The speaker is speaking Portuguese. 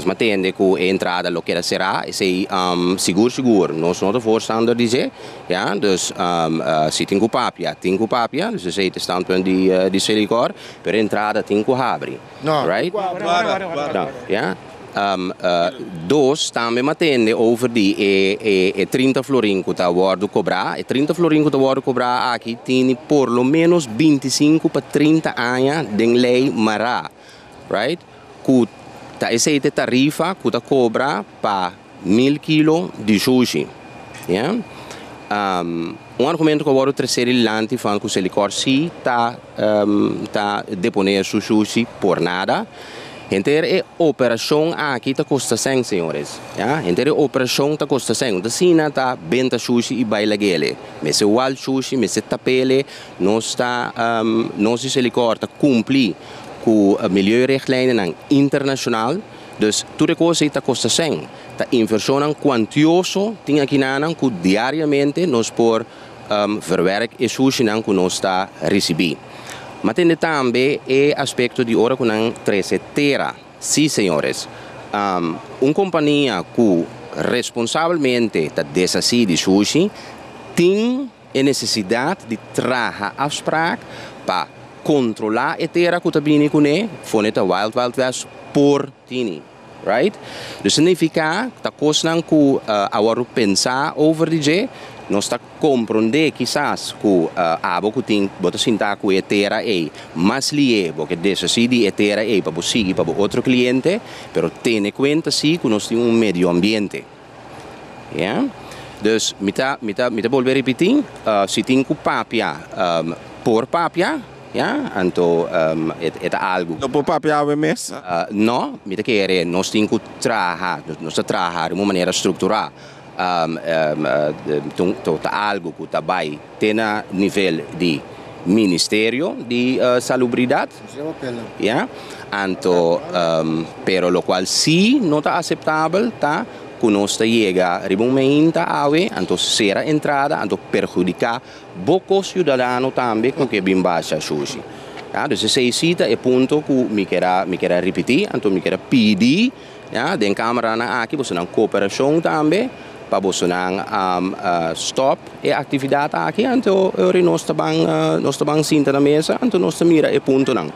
matende que a entrada lo que será, sei seguro, nós não voorstander dizer, ja, dus se tem papia, dus sei te standpunt di Celicor, per entrada tem que abre, right? No, ja. Dos também matende over die 30 florin que está worden cobrar. 30 florin que está worden cobrar aqui tem por lo menos 25 para 30 anos de lei mara, right? Que tá essa tarifa que está cobra para 1000 kg de sushi, yeah? Argumento que eu vou trazer adiante van que o Celicor sim tá deponer su sushi por nada. Inteira operação aqui está custa 100, senhores. Ja? Inteira operação está custa 100. Da China está benta sushi e baila gele. Mas o wild sushi, mas o tapele, nós o Celicor está cumprir com a milieurichtlijnen internacional. Dus tudo coisa está custa 100. Está inversão quantioso, tem aqui nanan que diariamente nós por verwerk e sushi nan que nós está receber. Mas tem também o aspecto de hora com a tresetera. Sim, senhores. Companhia que responsavelmente está desassi de sushi tem a necessidade de trazer afspraak para controlar a terra que está vindo com ele, foneta Wild West por tini, right? Dus significa que está coisa que agora pensar over DJ. Nós está compreender quizás que abo que tem bota sinta que a terra é mais lié porque dessa de a terra é para você para outro cliente, pero tem conta sim que nós temos medio ambiente, yeah? Dus mita volver repetir, se tem que papia por papia, yeah? Então é algo. Não por papia mesmo? Não, mita querer nós temos que trabalhar de uma maneira estruturada. Algo que também tem a nível de Ministério de Salubridade, yeah? Então, pero lo qual sim não está aceitável, tá? Que nós chega a momento então será entrada, então perjudicar poucos cidadãos também com que bem baixa sushi. Ja, dus esse cita é ponto que me quer repetir, então me quer pedir, ja, den Câmara aqui você não cooperação também. Para você stop a atividade aqui, então nós estamos na mesa, então nós mira e ponto não.